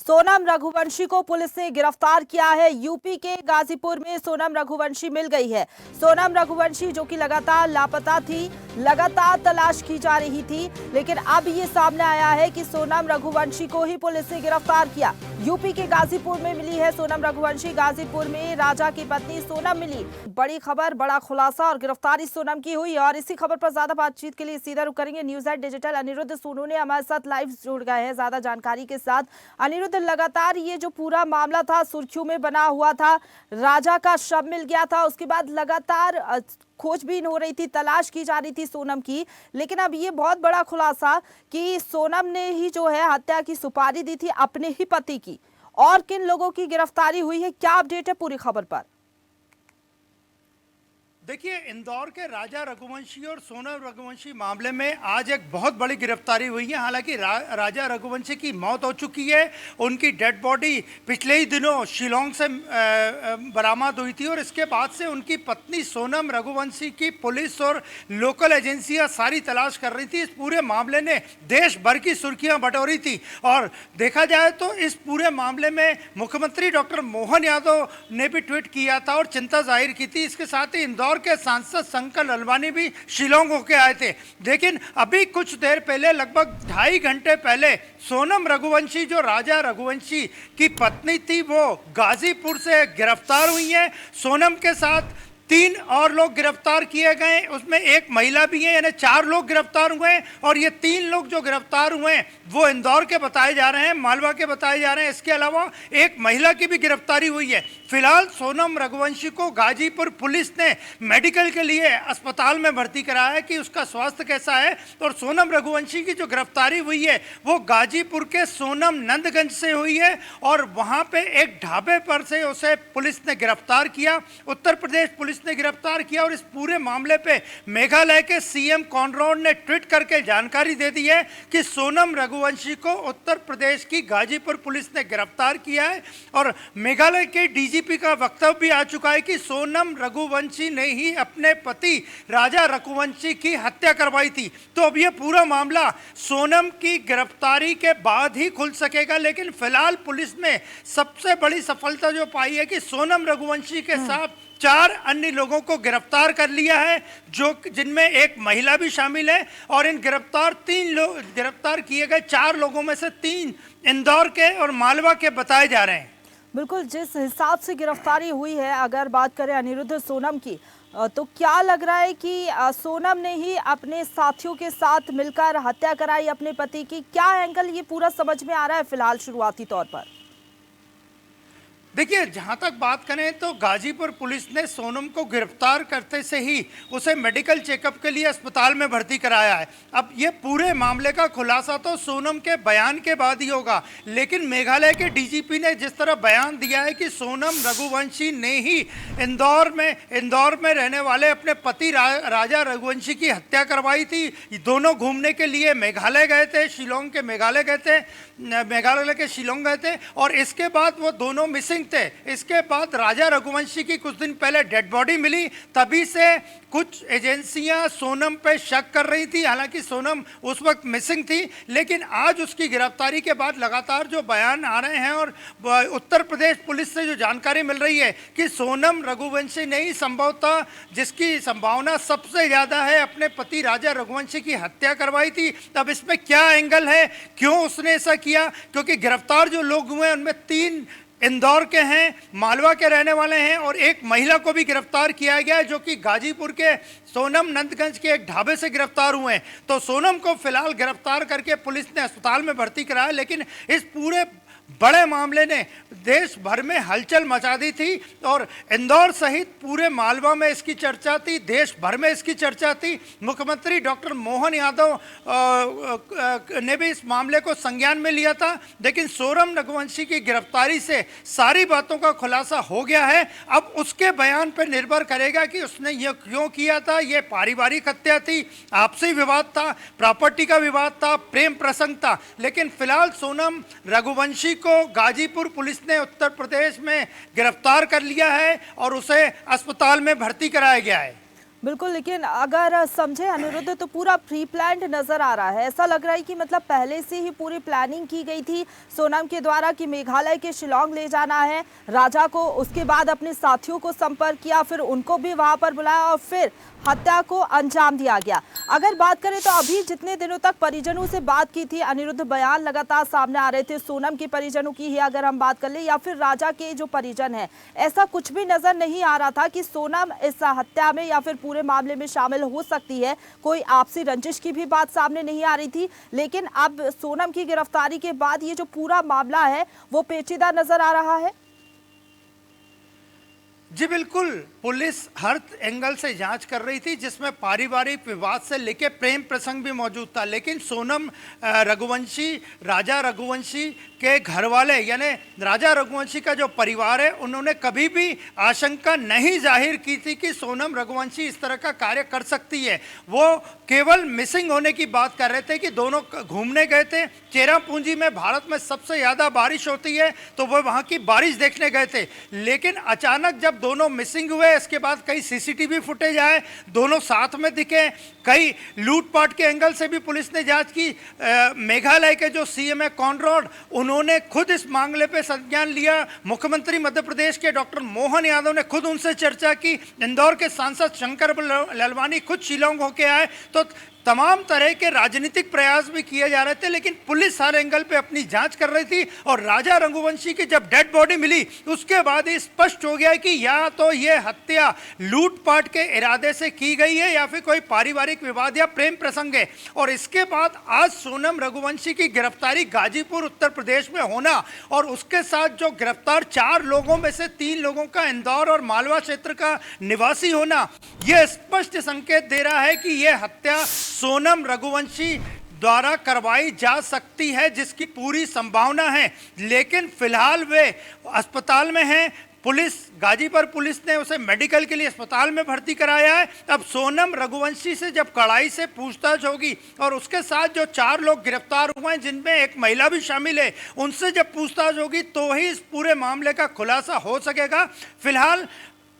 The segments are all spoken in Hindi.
सोनम रघुवंशी को पुलिस ने गिरफ्तार किया है। यूपी के गाजीपुर में सोनम रघुवंशी मिल गई है। सोनम रघुवंशी जो कि लगातार लापता थी, लगातार तलाश की जा रही थी, लेकिन अब ये सामने आया है कि सोनम रघुवंशी को ही पुलिस ने गिरफ्तार किया। यूपी के गाजीपुर में मिली है सोनम रघुवंशी। गाजीपुर में राजा की पत्नी सोनम मिली। बड़ी खबर, बड़ा खुलासा और गिरफ्तारी सोनम की हुई। और इसी खबर पर ज्यादा बातचीत के लिए सीधा रुख करेंगे न्यूज़8 डिजिटल अनिरुद्ध सोनू ने हमारे साथ लाइव जुड़ गए हैं ज्यादा जानकारी के साथ। अनिरुद्ध, लगातार ये जो पूरा मामला था सुर्खियों में बना हुआ था, राजा का शव मिल गया था, उसके बाद लगातार खोजबीन हो रही थी, तलाश की जा रही थी सोनम की, लेकिन अब ये बहुत बड़ा खुलासा कि सोनम ने ही जो है हत्या की सुपारी दी थी अपने ही पति की। और किन लोगों की गिरफ्तारी हुई है, क्या अपडेट है पूरी खबर पर? देखिए, इंदौर के राजा रघुवंशी और सोनम रघुवंशी मामले में आज एक बहुत बड़ी गिरफ्तारी हुई है। हालांकि राजा रघुवंशी की मौत हो चुकी है। उनकी डेड बॉडी पिछले ही दिनों शिलोंग से बरामद हुई थी और इसके बाद से उनकी पत्नी सोनम रघुवंशी की पुलिस और लोकल एजेंसियां सारी तलाश कर रही थी। इस पूरे मामले ने देश भर की सुर्खियां बटोरी थी और देखा जाए तो इस पूरे मामले में मुख्यमंत्री डॉक्टर मोहन यादव ने भी ट्वीट किया था और चिंता जाहिर की थी। इसके साथ ही इंदौर के सांसद शंकर ललवानी भी शिलोंग होके आए थे। लेकिन अभी कुछ देर पहले, लगभग 2.5 घंटे पहले, सोनम रघुवंशी जो राजा रघुवंशी की पत्नी थी वो गाजीपुर से गिरफ्तार हुई है। सोनम के साथ 3 और लोग गिरफ्तार किए गए, उसमें एक महिला भी है, यानी 4 लोग गिरफ्तार हुए हैं। और ये 3 लोग जो गिरफ्तार हुए हैं वो इंदौर के बताए जा रहे हैं, मालवा के बताए जा रहे हैं। इसके अलावा एक महिला की भी गिरफ्तारी हुई है। फिलहाल सोनम रघुवंशी को गाजीपुर पुलिस ने मेडिकल के लिए अस्पताल में भर्ती कराया है कि उसका स्वास्थ्य कैसा है। और सोनम रघुवंशी की जो गिरफ्तारी हुई है वो गाजीपुर के सोनम नंदगंज से हुई है और वहां पे एक ढाबे पर से उसे पुलिस ने गिरफ्तार किया, उत्तर प्रदेश पुलिस ने गिरफ्तार किया। और इस पूरे मामले पे मेघालय के सीएम कॉनरैड ने ट्वीट करके जानकारी दे दी है कि सोनम रघुवंशी को उत्तर प्रदेश की गाजीपुर पुलिस ने गिरफ्तार किया है। और मेघालय के डीजीपी का वक्तव्य भी आ चुका है कि सोनम रघुवंशी ने ही अपने पति राजा रघुवंशी की हत्या करवाई थी। तो अब यह पूरा मामला सोनम की गिरफ्तारी के बाद ही खुल सकेगा। लेकिन फिलहाल पुलिस ने सबसे बड़ी सफलता जो पाई है कि सोनम रघुवंशी के साथ 4 अन्य लोगों को गिरफ्तार कर लिया है, जो जिनमें एक महिला भी शामिल है। और इन गिरफ्तार किए गए 4 लोगों में से 3 इंदौर के और मालवा के बताए जा रहे हैं। बिल्कुल, जिस हिसाब से गिरफ्तारी हुई है, अगर बात करें अनिरुद्ध सोनम की, तो क्या लग रहा है कि सोनम ने ही अपने साथियों के साथ मिलकर हत्या कराई अपने पति की? क्या एंगल ये पूरा समझ में आ रहा है फिलहाल शुरुआती तौर पर? देखिए, जहां तक बात करें तो गाजीपुर पुलिस ने सोनम को गिरफ्तार करते से ही उसे मेडिकल चेकअप के लिए अस्पताल में भर्ती कराया है। अब ये पूरे मामले का खुलासा तो सोनम के बयान के बाद ही होगा। लेकिन मेघालय के डीजीपी ने जिस तरह बयान दिया है कि सोनम रघुवंशी ने ही इंदौर में रहने वाले अपने पति राजा रघुवंशी की हत्या करवाई थी। दोनों घूमने के लिए मेघालय गए थे, मेघालय के शिलोंग गए थे और इसके बाद वो दोनों मिसिंग थे। इसके बाद राजा रघुवंशी की कुछ दिन पहले डेड बॉडी मिली, तभी से कुछ एजेंसियां सोनम पे शक कर रही थी। हालांकि सोनम उस वक्त मिसिंग थी, लेकिन आज उसकी गिरफ्तारी के बाद लगातार जो बयान आ रहे हैं और उत्तर प्रदेश पुलिस से जो जानकारी मिल रही है कि सोनम रघुवंशी ने ही संभवतः, जिसकी संभावना सबसे ज़्यादा है, अपने पति राजा रघुवंशी की हत्या करवाई थी। तब इसमें क्या एंगल है, क्यों उसने ऐसा किया? क्योंकि गिरफ्तार जो लोग हुए उनमें 3 इंदौर के हैं, मालवा के रहने वाले हैं और एक महिला को भी गिरफ्तार किया गया है जो कि गाजीपुर के सोनम नंदगंज के एक ढाबे से गिरफ्तार हुए हैं। तो सोनम को फिलहाल गिरफ्तार करके पुलिस ने अस्पताल में भर्ती कराया। लेकिन इस पूरे बड़े मामले ने देश भर में हलचल मचा दी थी और इंदौर सहित पूरे मालवा में इसकी चर्चा थी, देश भर में इसकी चर्चा थी। मुख्यमंत्री डॉक्टर मोहन यादव ने भी इस मामले को संज्ञान में लिया था। लेकिन सोनम रघुवंशी की गिरफ्तारी से सारी बातों का खुलासा हो गया है। अब उसके बयान पर निर्भर करेगा कि उसने यह क्यों किया था। यह पारिवारिक हत्या थी, आपसी विवाद था, प्रॉपर्टी का विवाद था, प्रेम प्रसंग था। लेकिन फिलहाल सोनम रघुवंशी को गाजीपुर पुलिस ने उत्तर प्रदेश में गिरफ्तार कर लिया है और उसे अस्पताल में भर्ती कराया गया है। बिल्कुल, लेकिन अगर समझे अनिरुद्ध तो पूरा प्री प्लान्ड नजर आ रहा है। ऐसा लग रहा है कि मतलब पहले से ही पूरी प्लानिंग की गई थी सोनम के द्वारा कि मेघालय के शिलांग ले जाना है राजा को, उसके बाद अपने साथियों को संपर्क किया, फिर उनको भी वहां पर बुलाया और फिर हत्या को अंजाम दिया गया। अगर बात करें तो अभी जितने दिनों तक परिजनों से बात की थी अनिरुद्ध, बयान लगातार सामने आ रहे थे, सोनम के परिजनों की ही अगर हम बात कर ले या फिर राजा के जो परिजन हैं, ऐसा कुछ भी नजर नहीं आ रहा था कि सोनम इस हत्या में या फिर पूरे मामले में शामिल हो सकती है। कोई आपसी रंजिश की भी बात सामने नहीं आ रही थी, लेकिन अब सोनम की गिरफ्तारी के बाद ये जो पूरा मामला है वो पेचीदा नजर आ रहा है। जी बिल्कुल, पुलिस हर एंगल से जांच कर रही थी, जिसमें पारिवारिक विवाद से लेकर प्रेम प्रसंग भी मौजूद था। लेकिन सोनम रघुवंशी, राजा रघुवंशी के घर वाले यानी राजा रघुवंशी का जो परिवार है, उन्होंने कभी भी आशंका नहीं जाहिर की थी कि सोनम रघुवंशी इस तरह का कार्य कर सकती है। वो केवल मिसिंग होने की बात कर रहे थे कि दोनों घूमने गए थे। चेरापूंजी में भारत में सबसे ज़्यादा बारिश होती है, तो वो वहाँ की बारिश देखने गए थे। लेकिन अचानक जब दोनों मिसिंग हुए, इसके बाद कई सीसीटीवी फुटेज आए, दोनों साथ में दिखे, कई लूटपाट के एंगल से भी पुलिस ने जांच की। मेघालय के जो सीएम है कॉनरॉड, उन्होंने खुद इस मामले पे संज्ञान लिया। मुख्यमंत्री मध्य प्रदेश के डॉक्टर मोहन यादव ने खुद उनसे चर्चा की। इंदौर के सांसद शंकर ललवानी खुद शिलांग होके आए। तो तमाम तरह के राजनीतिक प्रयास भी किए जा रहे थे, लेकिन पुलिस हर एंगल पे अपनी जांच कर रही थी। और राजा रघुवंशी की जब डेड बॉडी मिली, उसके बाद ये स्पष्ट हो गया कि या तो ये हत्या लूटपाट के इरादे से की गई है या फिर कोई पारिवारिक विवाद या प्रेम प्रसंग है। और इसके बाद आज सोनम रघुवंशी की गिरफ्तारी गाजीपुर उत्तर प्रदेश में होना और उसके साथ जो गिरफ्तार 4 लोगों में से 3 लोगों का इंदौर और मालवा क्षेत्र का निवासी होना, यह स्पष्ट संकेत दे रहा है कि यह हत्या सोनम रघुवंशी द्वारा करवाई जा सकती है, जिसकी पूरी संभावना है। लेकिन फिलहाल वे अस्पताल में हैं। गाजीपुर पुलिस ने उसे मेडिकल के लिए अस्पताल में भर्ती कराया है। अब सोनम रघुवंशी से जब कड़ाई से पूछताछ होगी और उसके साथ जो 4 लोग गिरफ्तार हुए हैं, जिनमें एक महिला भी शामिल है, उनसे जब पूछताछ होगी तो ही इस पूरे मामले का खुलासा हो सकेगा। फिलहाल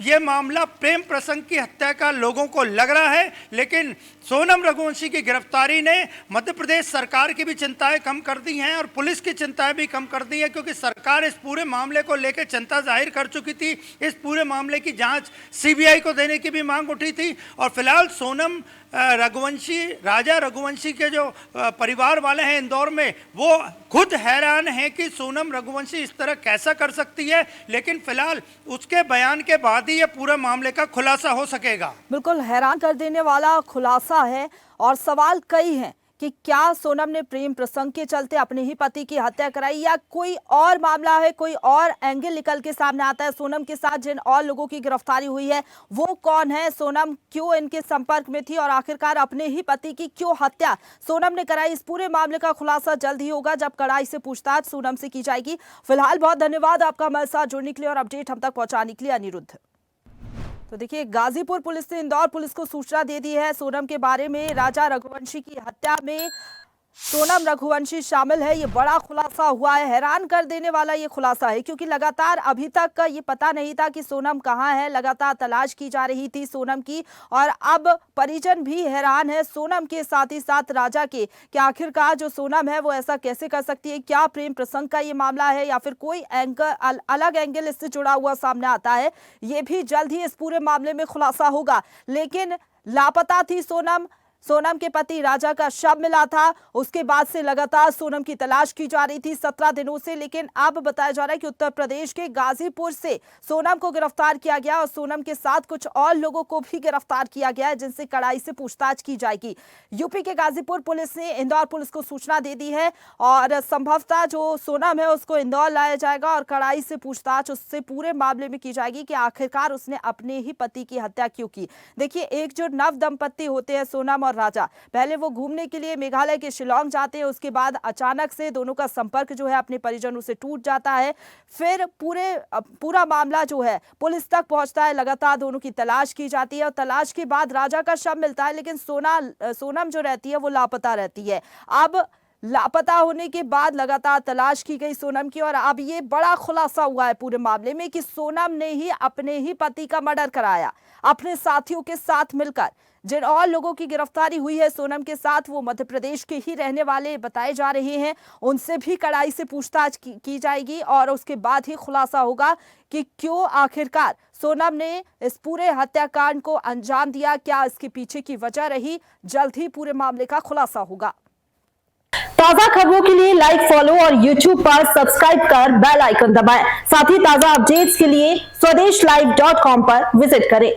ये मामला प्रेम प्रसंग की हत्या का लोगों को लग रहा है, लेकिन सोनम रघुवंशी की गिरफ्तारी ने मध्य प्रदेश सरकार की भी चिंताएं कम कर दी हैं और पुलिस की चिंताएं भी कम कर दी हैं, क्योंकि सरकार इस पूरे मामले को लेकर चिंता जाहिर कर चुकी थी। इस पूरे मामले की जांच सीबीआई को देने की भी मांग उठी थी। और फिलहाल सोनम रघुवंशी, राजा रघुवंशी के जो परिवार वाले हैं इंदौर में, वो खुद हैरान हैं कि सोनम रघुवंशी इस तरह कैसा कर सकती है। लेकिन फिलहाल उसके बयान के बाद ही ये पूरे मामले का खुलासा हो सकेगा। बिल्कुल हैरान कर देने वाला खुलासा है और सवाल कई हैं कि क्या सोनम ने प्रेम प्रसंग के चलते अपने ही पति की हत्या कराई या कोई और मामला है, कोई और एंगल निकल के सामने आता है। सोनम के साथ जिन और लोगों की गिरफ्तारी हुई है वो कौन है, सोनम क्यों इनके संपर्क में थी और आखिरकार अपने ही पति की क्यों हत्या सोनम ने कराई। इस पूरे मामले का खुलासा जल्द ही होगा जब कड़ाई से पूछताछ सोनम से की जाएगी। फिलहाल बहुत धन्यवाद आपका हमारे साथ जुड़ने के लिए और अपडेट हम तक पहुंचाने के लिए अनिरुद्ध। तो देखिए, गाजीपुर पुलिस ने इंदौर पुलिस को सूचना दे दी है सोनम के बारे में। राजा रघुवंशी की हत्या में सोनम रघुवंशी शामिल है, ये बड़ा खुलासा हुआ है। हैरान कर देने वाला ये खुलासा है, क्योंकि लगातार अभी तक ये पता नहीं था कि सोनम कहाँ है। लगातार तलाश की जा रही थी सोनम की और अब परिजन भी हैरान है सोनम के साथ ही साथ राजा के, कि आखिरकार जो सोनम है वो ऐसा कैसे कर सकती है। क्या प्रेम प्रसंग का ये मामला है या फिर कोई एंगल, अलग एंगल इससे जुड़ा हुआ सामने आता है। ये भी जल्द ही इस पूरे मामले में खुलासा होगा। लेकिन लापता थी सोनम, सोनम के पति राजा का शव मिला था, उसके बाद से लगातार सोनम की तलाश की जा रही थी 17 दिनों से। लेकिन अब बताया जा रहा है कि उत्तर प्रदेश के गाजीपुर से सोनम को गिरफ्तार किया गया और सोनम के साथ कुछ और लोगों को भी गिरफ्तार किया गया है, जिनसे कड़ाई से पूछताछ की जाएगी। यूपी के गाजीपुर पुलिस ने इंदौर पुलिस को सूचना दे दी है और संभवतः जो सोनम है उसको इंदौर लाया जाएगा और कड़ाई से पूछताछ उससे पूरे मामले में की जाएगी कि आखिरकार उसने अपने ही पति की हत्या क्यों की। देखिए, एक जो नव दंपत्ति होते हैं सोनम और राजा, पहले वो घूमने के लिए मेघालय के शिलांग जाते हैं, उसके बाद अचानक से दोनों का संपर्क जो है अपने परिजनों से टूट जाता है। फिर पूरा मामला जो है पुलिस तक पहुंचता है, लगातार दोनों की तलाश की जाती है और तलाश के बाद राजा का शव मिलता है, लेकिन सोनम जो रहती है वो लापता रहती है। अब लापता होने के बाद लगातार तलाश की गई सोनम की, और अब ये बड़ा खुलासा हुआ है पूरे मामले में कि सोनम ने ही अपने ही पति का मर्डर कराया अपने साथियों के साथ मिलकर। जिन और लोगों की गिरफ्तारी हुई है सोनम के साथ, वो मध्य प्रदेश के ही रहने वाले बताए जा रहे हैं। उनसे भी कड़ाई से पूछताछ की जाएगी और उसके बाद ही खुलासा होगा कि क्यों आखिरकार सोनम ने इस पूरे हत्याकांड को अंजाम दिया, क्या इसके पीछे की वजह रही। जल्द ही पूरे मामले का खुलासा होगा। ताजा खबरों के लिए लाइक, फॉलो और YouTube पर सब्सक्राइब कर बेल आइकन दबाएं। साथ ही ताजा अपडेट्स के लिए swedeshlive.com पर विजिट करें।